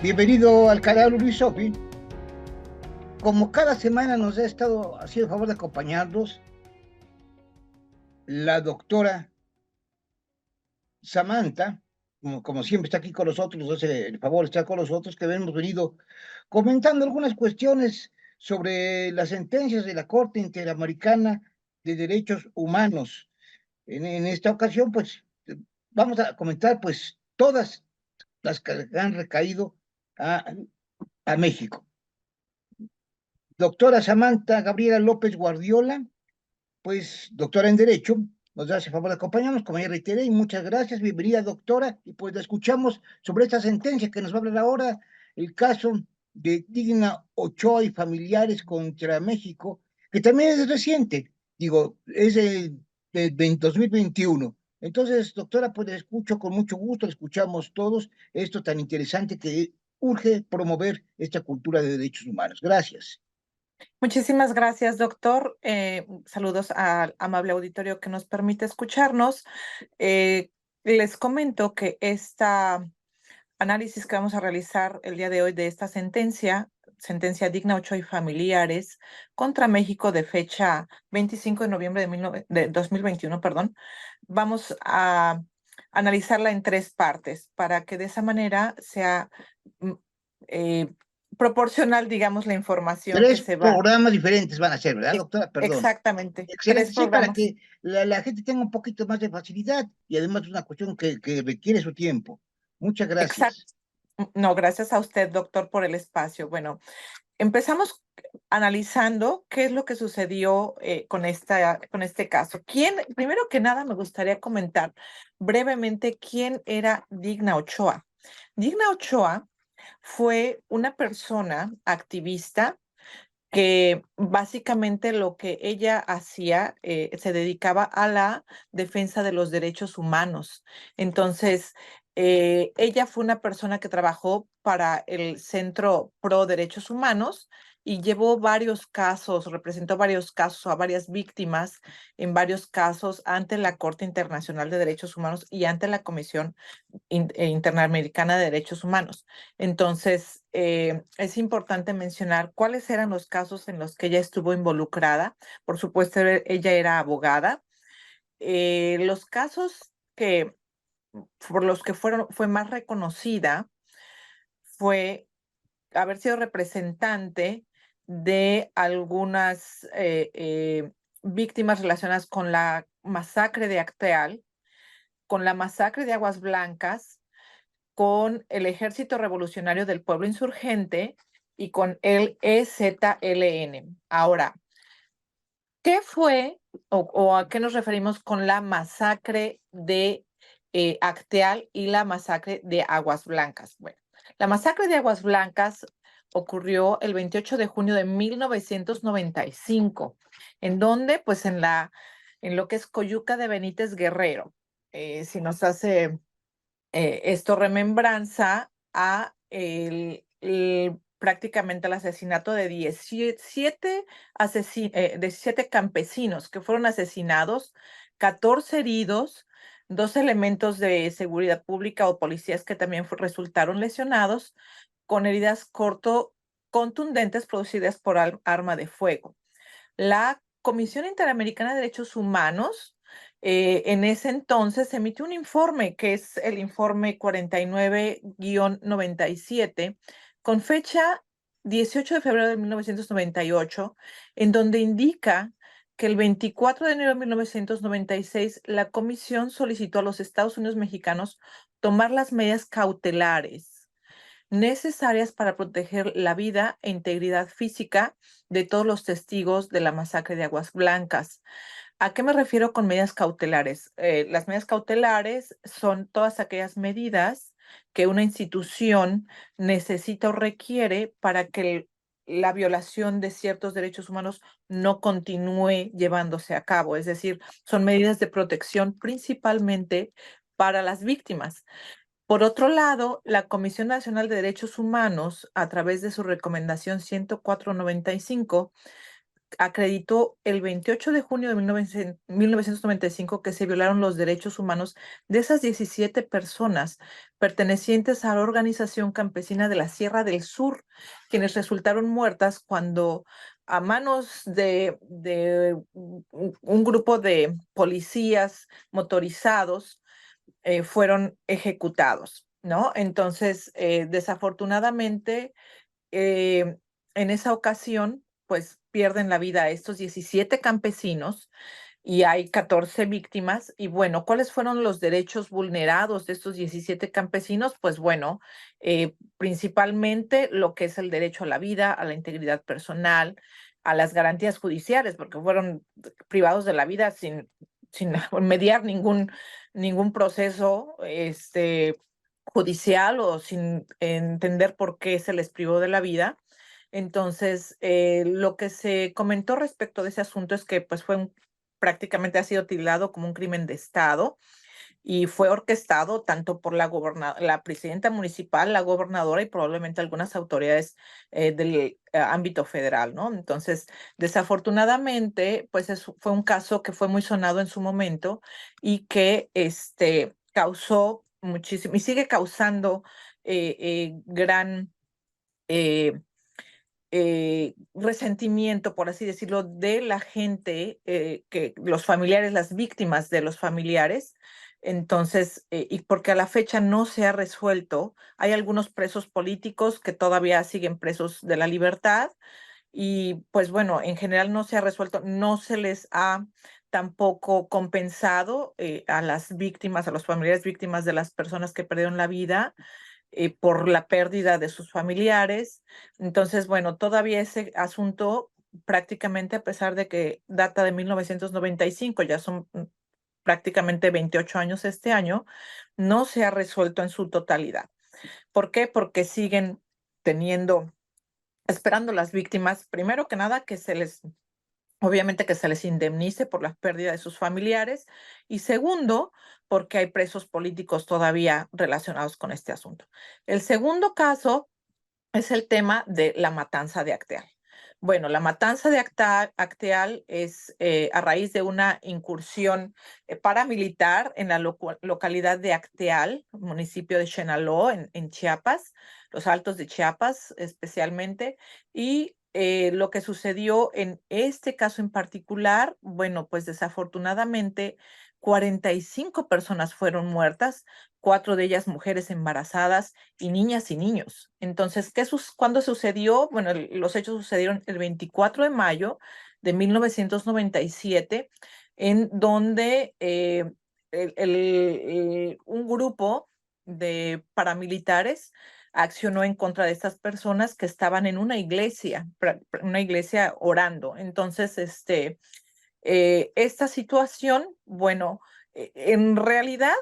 Bienvenido al canal Luis Sofi. Como cada semana nos ha estado haciendo el favor de acompañarnos la doctora Samantha, como siempre está aquí con nosotros, nos hace el favor de estar con nosotros, que hemos venido comentando algunas cuestiones sobre las sentencias de la Corte Interamericana de Derechos Humanos. En esta ocasión, pues, vamos a comentar, pues, todas las que han recaído a, a México. Doctora Samantha Gabriela López Guardiola, pues doctora en Derecho, nos hace el favor de acompañarnos, como ya reiteré, y muchas gracias, bienvenida doctora, y pues la escuchamos sobre esta sentencia que nos va a hablar ahora, el caso de Digna Ochoa y familiares contra México, que también es reciente, digo, es de 2021. Entonces, doctora, pues la escucho con mucho gusto, la escuchamos todos, esto tan interesante que urge promover esta cultura de derechos humanos. Gracias. Muchísimas gracias, doctor. Saludos al amable auditorio que nos permite escucharnos. Les comento que esta análisis que vamos a realizar el día de hoy de esta sentencia Digna Ochoa y familiares contra México de fecha 25 de noviembre de 2021, perdón, vamos a analizarla en tres partes para que de esa manera sea mm, eh, proporcional, digamos, la información que Tres se va. programas diferentes van a ser, ¿verdad, doctora? Perdón. Exactamente, Excelente, tres sí, para programas. que la gente tenga un poquito más de facilidad y además es una cuestión que requiere su tiempo. Muchas Exacto. gracias. No, gracias a usted, doctor, por el espacio. Bueno, empezamos analizando qué es lo que sucedió con este caso. Primero que nada, me gustaría comentar brevemente quién era Digna Ochoa. Digna Ochoa fue una persona activista que básicamente lo que ella hacía se dedicaba a la defensa de los derechos humanos. Entonces, ella fue una persona que trabajó para el Centro Pro Derechos Humanos y llevó varios casos, representó varios casos a varias víctimas en varios casos ante la Corte Internacional de Derechos Humanos y ante la Comisión Interamericana de Derechos Humanos. Entonces, es importante mencionar cuáles eran los casos en los que ella estuvo involucrada. Por supuesto, ella era abogada. Los casos que por los que fue más reconocida fue haber sido representante de algunas víctimas relacionadas con la masacre de Acteal, con la masacre de Aguas Blancas, con el Ejército Revolucionario del Pueblo Insurgente y con el EZLN. Ahora, ¿qué fue o a qué nos referimos con la masacre de Acteal y la masacre de Aguas Blancas? Bueno, la masacre de Aguas Blancas ocurrió el 28 de junio de 1995, en donde, pues en lo que es Coyuca de Benítez Guerrero. Si nos hace esto remembranza a prácticamente el asesinato de 17 campesinos que fueron asesinados, 14 heridos, 2 elementos de seguridad pública o policías que también resultaron lesionados con heridas contundentes producidas por arma de fuego. La Comisión Interamericana de Derechos Humanos en ese entonces emitió un informe que es el informe 49-97 con fecha 18 de febrero de 1998, en donde indica que el 24 de enero de 1996 la comisión solicitó a los Estados Unidos mexicanos tomar las medidas cautelares necesarias para proteger la vida e integridad física de todos los testigos de la masacre de Aguas Blancas. ¿A qué me refiero con medidas cautelares? Las medidas cautelares son todas aquellas medidas que una institución necesita o requiere para que la violación de ciertos derechos humanos no continúe llevándose a cabo. Es decir, son medidas de protección principalmente para las víctimas. Por otro lado, la Comisión Nacional de Derechos Humanos, a través de su recomendación 104/95, acreditó el 28 de junio de 1995 que se violaron los derechos humanos de esas 17 personas pertenecientes a la organización campesina de la Sierra del Sur, quienes resultaron muertas cuando a manos de un grupo de policías motorizados fueron ejecutados, ¿no? Entonces, desafortunadamente, eh, en esa ocasión, pues pierden la vida estos 17 campesinos y hay 14 víctimas. Y bueno, ¿cuáles fueron los derechos vulnerados de estos 17 campesinos? Pues bueno, principalmente lo que es el derecho a la vida, a la integridad personal, a las garantías judiciales, porque fueron privados de la vida sin mediar ningún proceso judicial o sin entender por qué se les privó de la vida. Entonces, lo que se comentó respecto de ese asunto es que pues prácticamente ha sido tildado como un crimen de Estado y fue orquestado tanto por la presidenta municipal, la gobernadora y probablemente algunas autoridades del ámbito federal, ¿no? Entonces, desafortunadamente, pues fue un caso que fue muy sonado en su momento y que causó muchísimo y sigue causando gran eh, resentimiento, por así decirlo, de la gente, que los familiares, las víctimas de los familiares. Entonces, y porque a la fecha no se ha resuelto, hay algunos presos políticos que todavía siguen presos de la libertad y pues bueno, en general no se ha resuelto, no se les ha tampoco compensado a las víctimas, a los familiares víctimas de las personas que perdieron la vida por la pérdida de sus familiares. Entonces, bueno, todavía ese asunto prácticamente a pesar de que data de 1995, ya son prácticamente 28 años este año, no se ha resuelto en su totalidad. ¿Por qué? Porque siguen esperando las víctimas, primero que nada, obviamente que se les indemnice por la pérdida de sus familiares y segundo, porque hay presos políticos todavía relacionados con este asunto. El segundo caso es el tema de la matanza de Acteal. Bueno, la matanza de Acteal es a raíz de una incursión paramilitar en la localidad de Acteal, municipio de Chenaló, en Chiapas, los Altos de Chiapas especialmente, y lo que sucedió en este caso en particular, bueno, pues desafortunadamente 45 personas fueron muertas, 4 de ellas mujeres embarazadas y niñas y niños. Entonces, ¿cuándo sucedió? Bueno, los hechos sucedieron el 24 de mayo de 1997, en donde un grupo de paramilitares accionó en contra de estas personas que estaban en una iglesia orando. Entonces, esta situación, bueno, en realidad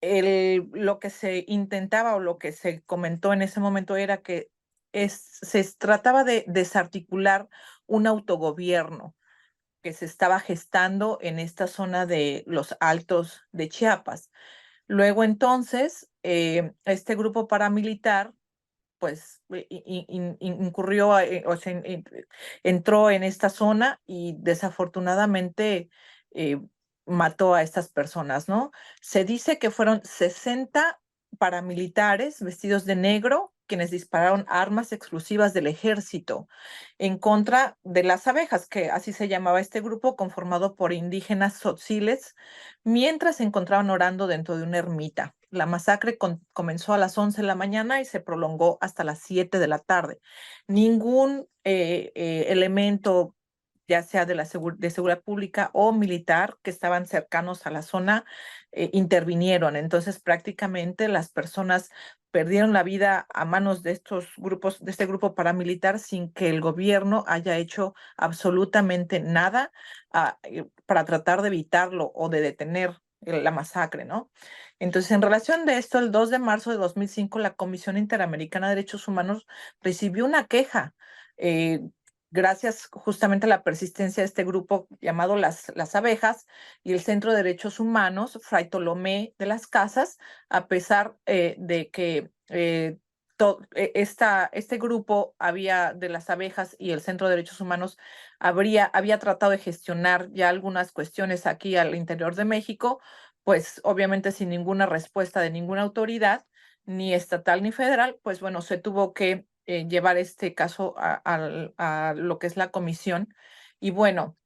lo que se intentaba o lo que se comentó en ese momento era que se trataba de desarticular un autogobierno que se estaba gestando en esta zona de los Altos de Chiapas. Luego entonces, este grupo paramilitar pues incurrió, o sea, entró en esta zona y desafortunadamente eh, mató a estas personas, ¿no? Se dice que fueron 60 paramilitares vestidos de negro quienes dispararon armas exclusivas del ejército en contra de las abejas, que así se llamaba este grupo conformado por indígenas tzotziles, mientras se encontraban orando dentro de una ermita. La masacre comenzó a las 11 de la mañana y se prolongó hasta las 7 de la tarde. Ningún elemento, ya sea de seguridad pública o militar, que estaban cercanos a la zona, intervinieron. Entonces, prácticamente las personas perdieron la vida a manos de estos grupos, de este grupo paramilitar, sin que el gobierno haya hecho absolutamente nada para tratar de evitarlo o de detener la masacre, ¿no? Entonces, en relación de esto, el 2 de marzo de 2005, la Comisión Interamericana de Derechos Humanos recibió una queja eh, gracias justamente a la persistencia de este grupo llamado las abejas y el Centro de Derechos Humanos, Fray Tolomé de las Casas, a pesar de que este grupo de las abejas y el Centro de Derechos Humanos había tratado de gestionar ya algunas cuestiones aquí al interior de México, pues obviamente sin ninguna respuesta de ninguna autoridad, ni estatal ni federal, pues bueno, se tuvo que llevar este caso a lo que es la comisión. Y bueno,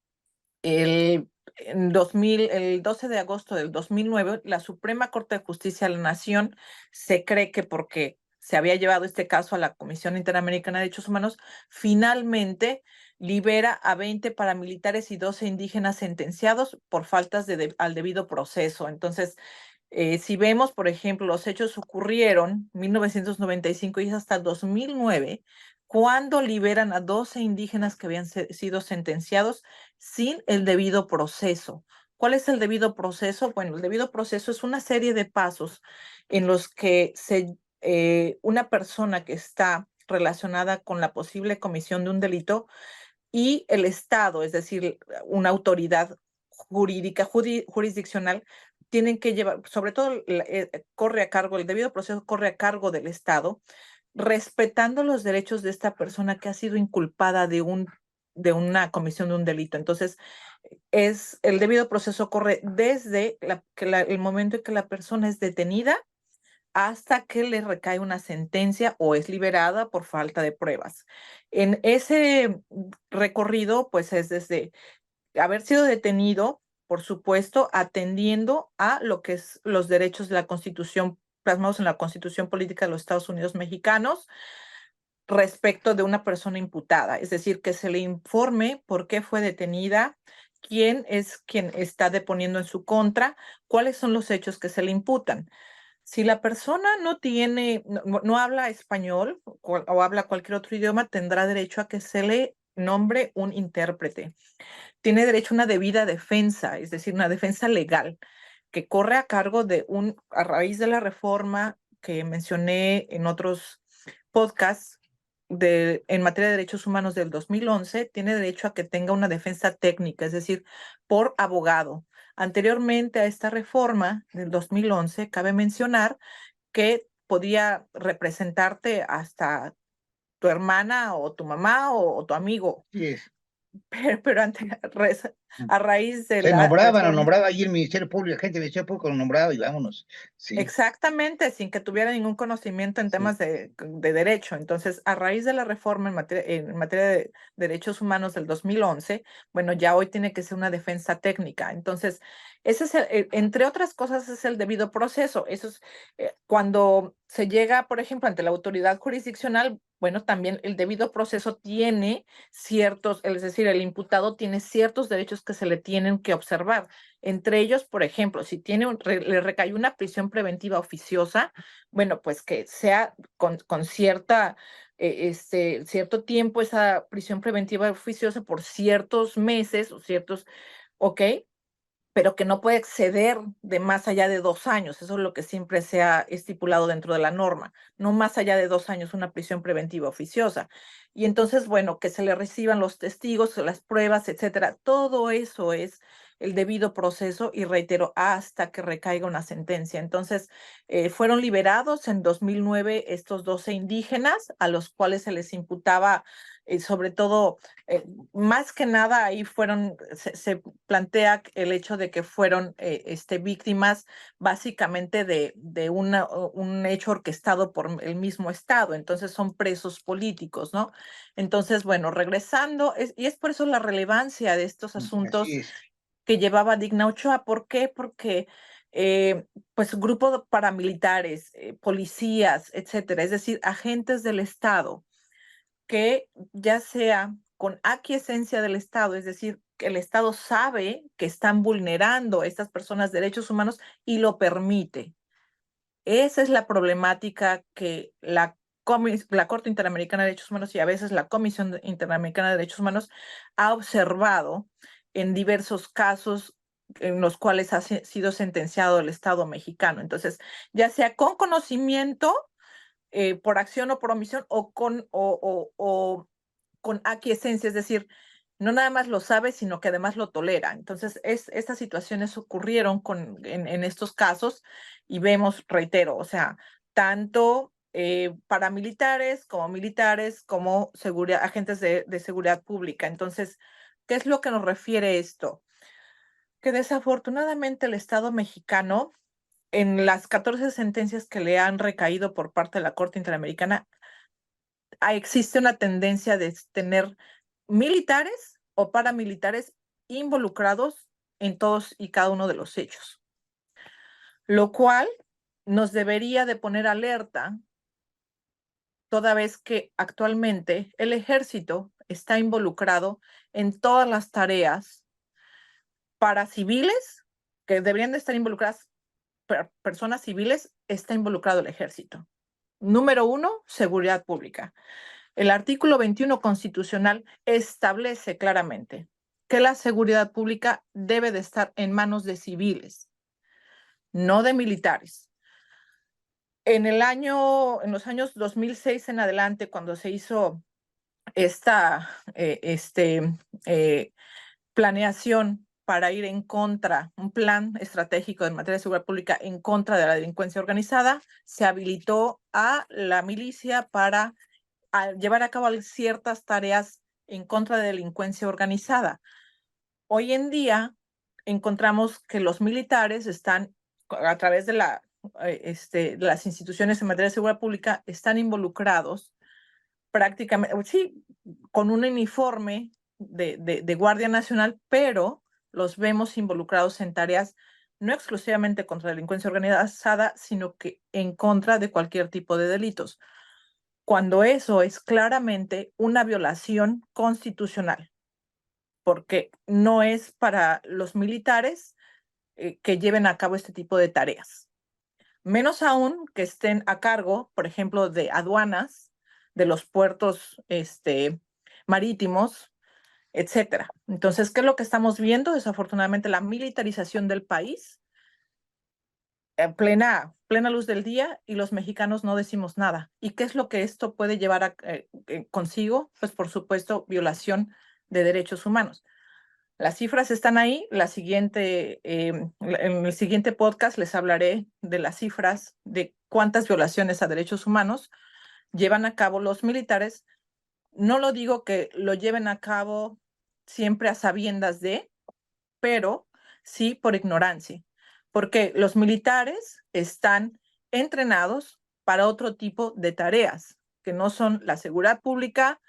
el 12 de agosto del 2009, la Suprema Corte de Justicia de la Nación se cree que porque se había llevado este caso a la Comisión Interamericana de Derechos Humanos, finalmente libera a 20 paramilitares y 12 indígenas sentenciados por faltas al debido proceso. Entonces, si vemos, por ejemplo, los hechos ocurrieron en 1995 y es hasta 2009, cuando liberan a 12 indígenas que habían sido sentenciados sin el debido proceso. ¿Cuál es el debido proceso? Bueno, el debido proceso es una serie de pasos en los que una persona que está relacionada con la posible comisión de un delito y el Estado, es decir, una autoridad jurídica, jurisdiccional, tienen que llevar, sobre todo corre a cargo, el debido proceso corre a cargo del Estado, respetando los derechos de esta persona que ha sido inculpada de una comisión de un delito. Entonces, el debido proceso corre desde el momento en que la persona es detenida hasta que le recae una sentencia o es liberada por falta de pruebas. En ese recorrido, pues es desde haber sido detenido, por supuesto, atendiendo a lo que es los derechos de la Constitución plasmados en la Constitución Política de los Estados Unidos Mexicanos respecto de una persona imputada, es decir, que se le informe por qué fue detenida, quién es quien está deponiendo en su contra, cuáles son los hechos que se le imputan. Si la persona no habla español o habla cualquier otro idioma, tendrá derecho a que se le nombre un intérprete. Tiene derecho a una debida defensa, es decir, una defensa legal, que corre a cargo a raíz de la reforma que mencioné en otros podcasts en materia de derechos humanos del 2011, tiene derecho a que tenga una defensa técnica, es decir, por abogado. Anteriormente a esta reforma del 2011, cabe mencionar que podía representarte hasta tu hermana o tu mamá o tu amigo, Sí es. pero a raíz de Se la nombraban, lo reforma. nombraba allí el Ministerio Público, la gente del Ministerio Público lo nombraba y vámonos. Sí, Exactamente, sin que tuviera ningún conocimiento en sí. temas de derecho. Entonces, a raíz de la reforma en materia de derechos humanos del 2011, bueno, ya hoy tiene que ser una defensa técnica. Entonces, ese es entre otras cosas, es el debido proceso. Eso es cuando se llega, por ejemplo, ante la autoridad jurisdiccional, bueno, también el debido proceso tiene es decir, el imputado tiene ciertos derechos que se le tienen que observar. Entre ellos, por ejemplo, si le recae una prisión preventiva oficiosa, bueno, pues que sea con cierto tiempo esa prisión preventiva oficiosa por ciertos meses o ¿ok? Pero que no puede exceder de más allá de 2 años. Eso es lo que siempre se ha estipulado dentro de la norma. No más allá de 2 años una prisión preventiva oficiosa. Y entonces, bueno, que se le reciban los testigos, las pruebas, etcétera. Todo eso es el debido proceso y reitero, hasta que recaiga una sentencia. Entonces, fueron liberados en 2009 estos 12 indígenas a los cuales se les imputaba, sobre todo, más que nada ahí se plantea el hecho de que fueron víctimas básicamente de un hecho orquestado por el mismo Estado, entonces son presos políticos, ¿no? Entonces, bueno, regresando, y es por eso la relevancia de estos Así asuntos es. que llevaba Digna Ochoa. ¿Por qué? Porque pues grupos de paramilitares, policías, etcétera, es decir, agentes del Estado que ya sea con aquiescencia del Estado, es decir, que el Estado sabe que están vulnerando a estas personas derechos humanos y lo permite. Esa es la problemática que la Corte Interamericana de Derechos Humanos y a veces la Comisión Interamericana de Derechos Humanos ha observado en diversos casos en los cuales ha sido sentenciado el Estado mexicano. Entonces, ya sea con conocimiento por acción o por omisión o con aquiescencia, es decir, no nada más lo sabe, sino que además lo tolera. Entonces, estas situaciones ocurrieron en estos casos y vemos, reitero, o sea, tanto paramilitares, como militares, como agentes de seguridad pública. Entonces, ¿qué es lo que nos refiere esto? Que desafortunadamente el Estado mexicano, en las 14 sentencias que le han recaído por parte de la Corte Interamericana, existe una tendencia de tener militares o paramilitares involucrados en todos y cada uno de los hechos, lo cual nos debería de poner alerta, toda vez que actualmente el ejército está involucrado en todas las tareas para civiles que deberían de estar involucradas, personas civiles, está involucrado el ejército. Número uno, seguridad pública. El artículo 21 constitucional establece claramente que la seguridad pública debe de estar en manos de civiles, no de militares. En los años 2006 en adelante, cuando se hizo esta planeación para ir en contra, un plan estratégico en materia de seguridad pública en contra de la delincuencia organizada, se habilitó a la milicia para llevar a cabo ciertas tareas en contra de delincuencia organizada. Hoy en día encontramos que los militares están, a través de las instituciones en materia de seguridad pública, están involucrados prácticamente, sí, con un uniforme de Guardia Nacional, pero los vemos involucrados en tareas no exclusivamente contra la delincuencia organizada, sino que en contra de cualquier tipo de delitos, cuando eso es claramente una violación constitucional, porque no es para los militares que lleven a cabo este tipo de tareas. Menos aún que estén a cargo, por ejemplo, de aduanas, de los puertos marítimos, etcétera. Entonces, ¿qué es lo que estamos viendo? Desafortunadamente, la militarización del país en plena luz del día, y los mexicanos no decimos nada. ¿Y qué es lo que esto puede llevar consigo? Pues, por supuesto, violación de derechos humanos. Las cifras están ahí. En el siguiente podcast les hablaré de las cifras de cuántas violaciones a derechos humanos llevan a cabo los militares. No lo digo que lo lleven a cabo siempre a sabiendas de, pero sí por ignorancia, porque los militares están entrenados para otro tipo de tareas, que no son la seguridad pública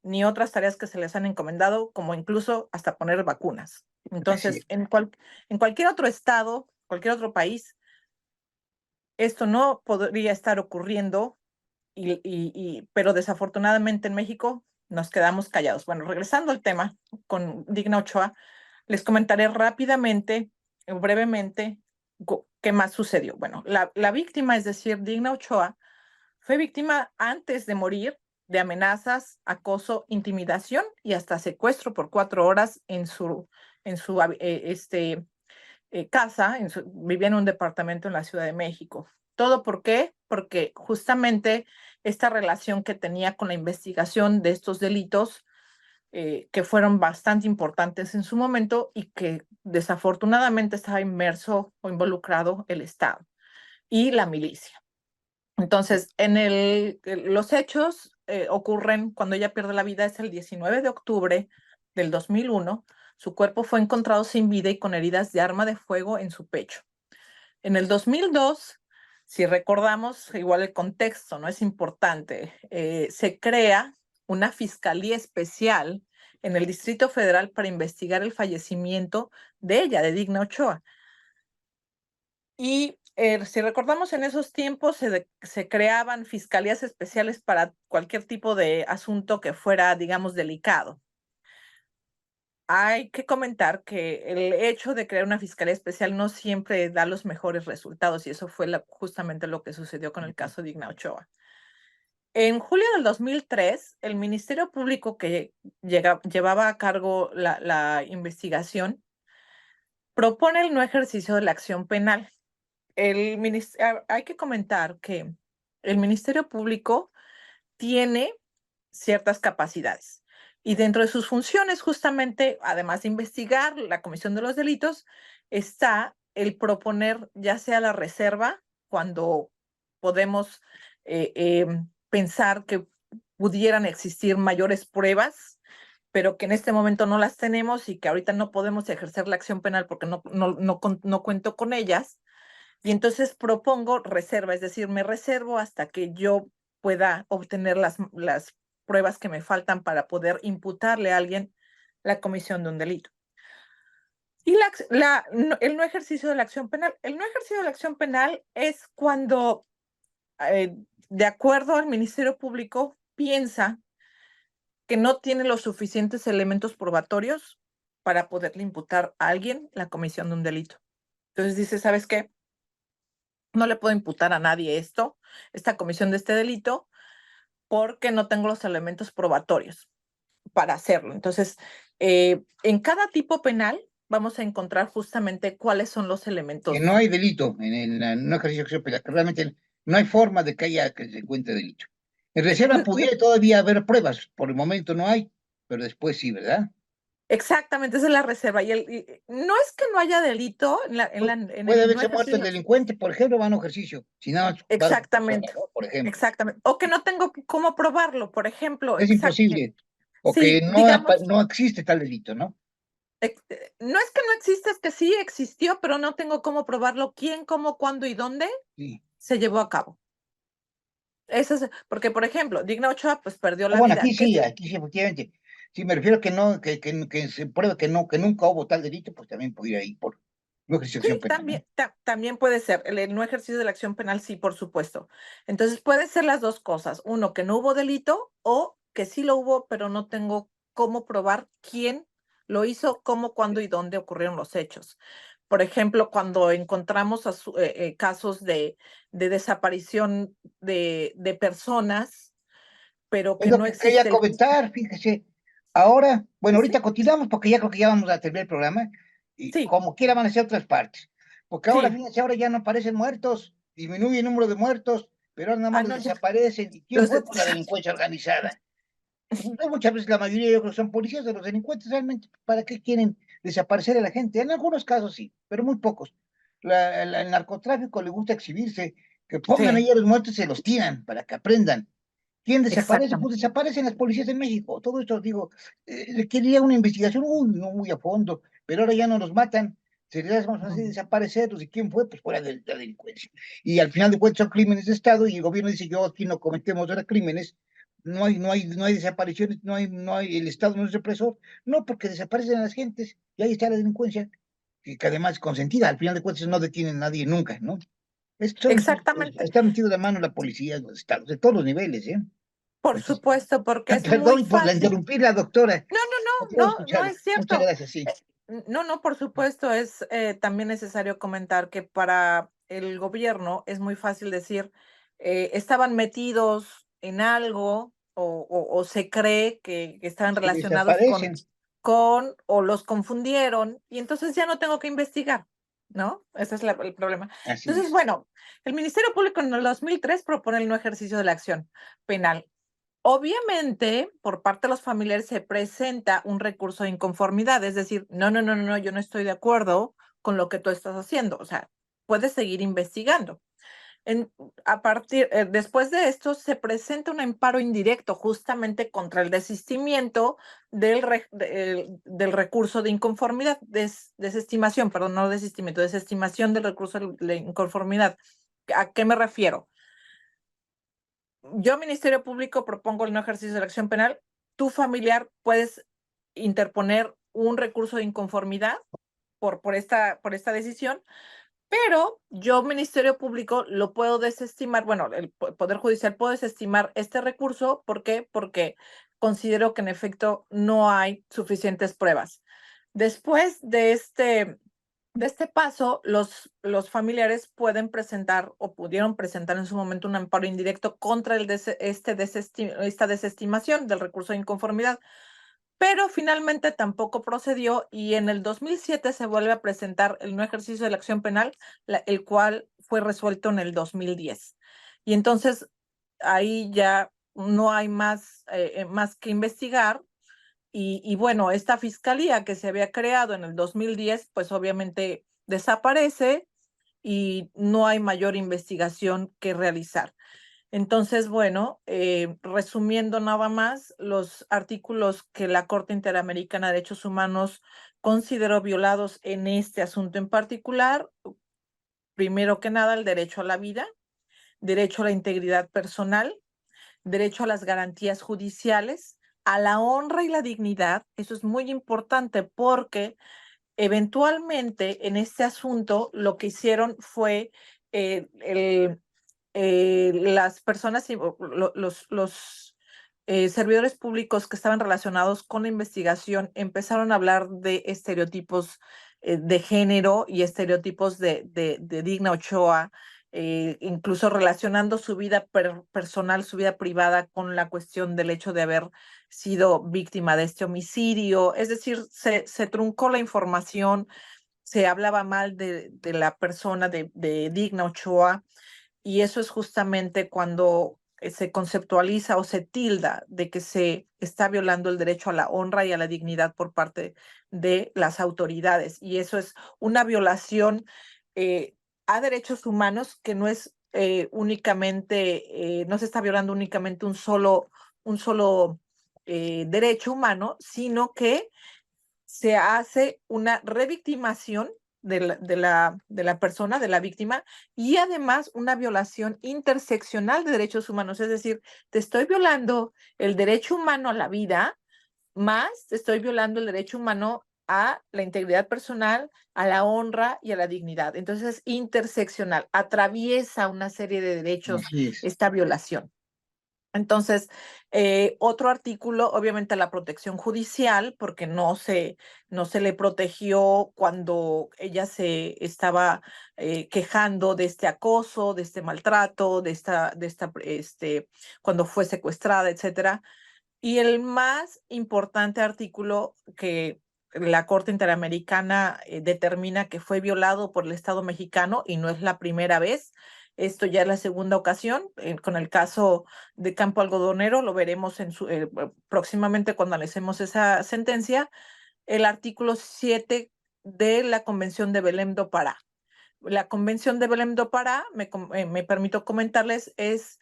ni otras tareas que se les han encomendado, como incluso hasta poner vacunas. Así Entonces, es. en cualquier otro estado, cualquier otro país, esto no podría estar ocurriendo, pero desafortunadamente en México nos quedamos callados. Bueno, regresando al tema con Digna Ochoa, les comentaré rápidamente, brevemente, qué más sucedió. Bueno, la víctima, es decir, Digna Ochoa, fue víctima antes de morir de amenazas, acoso, intimidación y hasta secuestro por 4 horas en su casa. Vivía en un departamento en la Ciudad de México. ¿Todo por qué? Porque justamente esta relación que tenía con la investigación de estos delitos, que fueron bastante importantes en su momento y que desafortunadamente estaba inmerso o involucrado el Estado y la milicia. Entonces, los hechos ocurren cuando ella pierde la vida, es el 19 de octubre del 2001. Su cuerpo fue encontrado sin vida y con heridas de arma de fuego en su pecho. En el 2002, si recordamos, igual el contexto no es importante, se crea una fiscalía especial en el Distrito Federal para investigar el fallecimiento de ella, de Digna Ochoa. Y si recordamos, en esos tiempos se creaban fiscalías especiales para cualquier tipo de asunto que fuera, digamos, delicado. Hay que comentar que el hecho de crear una fiscalía especial no siempre da los mejores resultados, y eso fue justamente lo que sucedió con el caso de Digna Ochoa. En julio del 2003, el Ministerio Público que llevaba a cargo la investigación propone el no ejercicio de la acción penal. Hay que comentar que el Ministerio Público tiene ciertas capacidades, y dentro de sus funciones, justamente, además de investigar la comisión de los delitos, está el proponer ya sea la reserva, cuando podemos pensar que pudieran existir mayores pruebas, pero que en este momento no las tenemos y que ahorita no podemos ejercer la acción penal porque no cuento con ellas. Y entonces propongo reserva, es decir, me reservo hasta que yo pueda obtener las pruebas que me faltan para poder imputarle a alguien la comisión de un delito. Y el no ejercicio de la acción penal. El no ejercicio de la acción penal es cuando, de acuerdo al Ministerio Público, piensa que no tiene los suficientes elementos probatorios para poderle imputar a alguien la comisión de un delito. Entonces dice, ¿sabes qué? No le puedo imputar a nadie esta comisión de este delito, porque no tengo los elementos probatorios para hacerlo. Entonces, en cada tipo penal vamos a encontrar justamente cuáles son los Que no elementos. hay delito en el no ejercicio de acción penal, que realmente no hay forma de que haya que se encuentre delito. En reserva pudiera todavía haber pruebas, por el momento no hay, pero después sí, ¿verdad? Exactamente, esa es la reserva. No es que no haya delito en Puede el no haberse muerto ejercicio el de la acción. delincuente, por ejemplo, va a un ejercicio, si nada más va a una persona, Exactamente, ¿no? Por ejemplo, exactamente. O que no tengo cómo probarlo, por ejemplo. es imposible, o que Sí, digamos, no existe tal delito, ¿no? no es que no exista, es que sí existió, pero no tengo cómo probarlo quién, cómo, cuándo y dónde Sí. se llevó a cabo. Eso es, porque, por ejemplo, Digna Ochoa pues perdió la Bueno, vida. aquí sí, efectivamente. Si me refiero a que no, que se pruebe que no, que nunca hubo tal delito, pues también podría ir por no ejercicio de Sí, acción penal, ¿no? también puede ser. El no ejercicio de la acción penal, sí, por supuesto. Entonces, puede ser las dos cosas. Uno, que no hubo delito o que sí lo hubo, pero no tengo cómo probar quién lo hizo, cómo, cuándo y dónde ocurrieron los hechos. Por ejemplo, cuando encontramos casos de desaparición de personas, pero Es que lo no que quería existe el... comentar, fíjese. Ahora, bueno, Sí, ahorita continuamos porque ya creo que ya vamos a terminar el programa y sí, como quiera van a ser otras partes. Porque ahora, sí. fíjense, ahora ya no aparecen muertos, disminuye el número de muertos, pero ahora nada más Ah, los no, ya. desaparecen. ¿Y quién Los fue? Pues la delincuencia organizada. Pues, muchas veces la mayoría yo creo que son policías de los delincuentes realmente. ¿Para qué quieren desaparecer a la gente? En algunos casos sí, pero muy pocos. El narcotráfico le gusta exhibirse, que pongan Sí, ahí a los muertos y se los tiran para que aprendan. ¿Quién desaparece? Pues exactamente. desaparecen las policías en México. Todo esto, digo, requeriría una investigación no muy a fondo, pero ahora ya no los matan. Sería más fácil Mm. desaparecerlos. ¿Y quién fue? Pues fuera de la delincuencia. Y al final de cuentas son crímenes de Estado y el gobierno dice, yo aquí no cometemos ahora crímenes, no hay desapariciones, el Estado no es represor. No, porque desaparecen a las gentes y ahí está la delincuencia, que además es consentida. Al final de cuentas no detienen a nadie nunca, ¿no? Exactamente. Está metido de mano la policía de los estados, de todos los niveles, ¿eh? Por Entonces, supuesto, porque es muy perdón por la fácil. interrumpir la doctora. No, No no, quiero no, no, no escucharla. es Muchas cierto. gracias, sí. No, por supuesto, es también necesario comentar que para el gobierno es muy fácil decir, estaban metidos en algo o se cree que estaban Se relacionados desaparecen. o los confundieron y entonces ya no tengo que investigar, ¿no? Ese es el problema. Así Entonces, es. bueno, el Ministerio Público en el 2003 propone el no ejercicio de la acción penal. Obviamente, por parte de los familiares se presenta un recurso de inconformidad, es decir, no, yo no estoy de acuerdo con lo que tú estás haciendo, o sea, puedes seguir investigando. En, después de esto, se presenta un amparo indirecto justamente contra el desistimiento del recurso de inconformidad, desestimación, perdón, no desistimiento, desestimación del recurso de inconformidad. ¿A qué me refiero? Yo, Ministerio Público, propongo el no ejercicio de la acción penal. Tu familiar puedes interponer un recurso de inconformidad por esta decisión, pero yo, Ministerio Público, lo puedo desestimar. Bueno, el Poder Judicial puede desestimar este recurso. ¿Por qué? Porque considero que en efecto no hay suficientes pruebas. Después de este paso, los familiares pueden presentar o pudieron presentar en su momento un amparo indirecto contra esta desestimación del recurso de inconformidad, pero finalmente tampoco procedió y en el 2007 se vuelve a presentar el no ejercicio de la acción penal, el cual fue resuelto en el 2010. Y entonces ahí ya no hay más que investigar y bueno, esta fiscalía que se había creado en el 2010, pues obviamente desaparece y no hay mayor investigación que realizar. Entonces, bueno, resumiendo nada más, los artículos que la Corte Interamericana de Derechos Humanos consideró violados en este asunto en particular, primero que nada, el derecho a la vida, derecho a la integridad personal, derecho a las garantías judiciales, a la honra y la dignidad. Eso es muy importante porque eventualmente en este asunto lo que hicieron fue las personas, los servidores públicos que estaban relacionados con la investigación empezaron a hablar de estereotipos de género y estereotipos de Digna Ochoa, incluso relacionando su vida personal, su vida privada con la cuestión del hecho de haber sido víctima de este homicidio. Es decir, se truncó la información, se hablaba mal de la persona de Digna Ochoa, y eso es justamente cuando se conceptualiza o se tilda de que se está violando el derecho a la honra y a la dignidad por parte de las autoridades. Y eso es una violación a derechos humanos que no es únicamente, no se está violando únicamente un solo derecho humano, sino que se hace una revictimación de la persona, de la víctima, y además una violación interseccional de derechos humanos. Es decir, te estoy violando el derecho humano a la vida, más te estoy violando el derecho humano a la integridad personal, a la honra y a la dignidad. Entonces es interseccional, atraviesa una serie de derechos Así es. esta violación. Entonces, otro artículo, obviamente la protección judicial, porque no se le protegió cuando ella se estaba quejando de este acoso, de este maltrato, cuando fue secuestrada, etcétera. Y el más importante artículo que la Corte Interamericana determina que fue violado por el Estado mexicano, y no es la primera vez, esto ya es la segunda ocasión, con el caso de Campo Algodonero, lo veremos próximamente cuando analicemos esa sentencia, el artículo 7 de la Convención de Belém do Pará. La Convención de Belém do Pará, me permito comentarles, es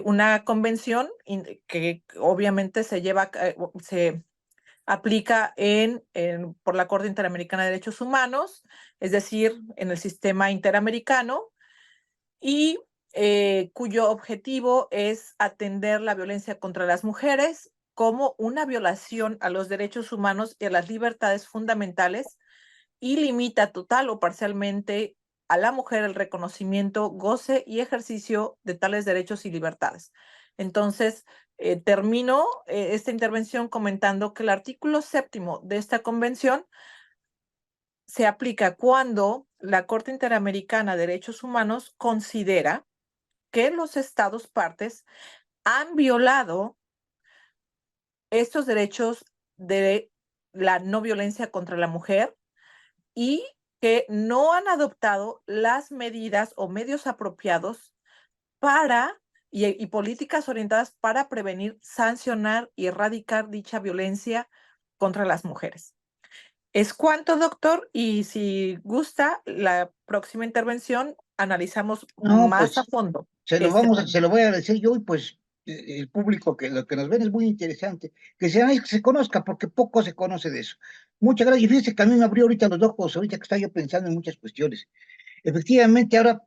una convención que obviamente se aplica por la Corte Interamericana de Derechos Humanos, es decir, en el sistema interamericano, y cuyo objetivo es atender la violencia contra las mujeres como una violación a los derechos humanos y a las libertades fundamentales, y limita total o parcialmente a la mujer el reconocimiento, goce y ejercicio de tales derechos y libertades. Entonces, termino esta intervención comentando que el artículo 7º de esta convención se aplica cuando la Corte Interamericana de Derechos Humanos considera que los estados partes han violado estos derechos de la no violencia contra la mujer y que no han adoptado las medidas o medios apropiados y políticas orientadas para prevenir, sancionar y erradicar dicha violencia contra las mujeres. Es cuanto, doctor, y si gusta, la próxima intervención analizamos No, más a pues fondo se lo este tema. se lo voy a agradecer yo y pues el público que lo que nos ven es muy interesante. Que se conozca, porque poco se conoce de eso. Muchas gracias. Y fíjese que a mí me abrió ahorita los ojos, ahorita que estaba yo pensando en muchas cuestiones. Efectivamente, ahora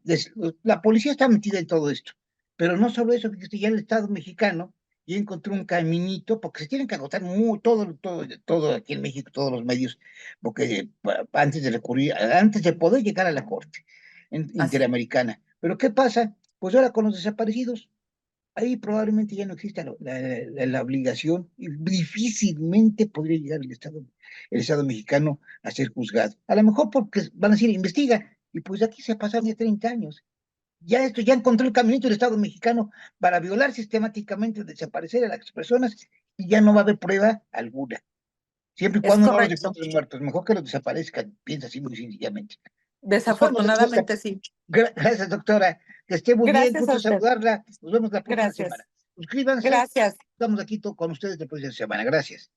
la policía está metida en todo esto, pero no solo eso, fíjese, ya el Estado mexicano ya encontró un caminito, porque se tienen que agotar todo aquí en México, todos los medios, porque antes de recurrir, antes de poder llegar a la Corte Así. Interamericana. Pero ¿qué pasa? Pues ahora con los desaparecidos, ahí probablemente ya no exista la obligación y difícilmente podría llegar el Estado mexicano a ser juzgado. A lo mejor porque van a decir, investiga, y pues aquí se pasaron ya 30 años. Ya encontró el caminito del Estado mexicano para violar sistemáticamente, desaparecer a las personas y ya no va a haber prueba alguna. Siempre y Es cuando no los correcto. encuentren muertos, mejor que los desaparezcan, piensa así muy sencillamente. Nos vemos, doctora. Desafortunadamente sí. Gracias, doctora. Que esté muy bien, Gracias a gusto usted. saludarla. Nos vemos la próxima semana. Gracias. Suscríbanse. Gracias. Estamos aquí con ustedes la próxima semana. Gracias.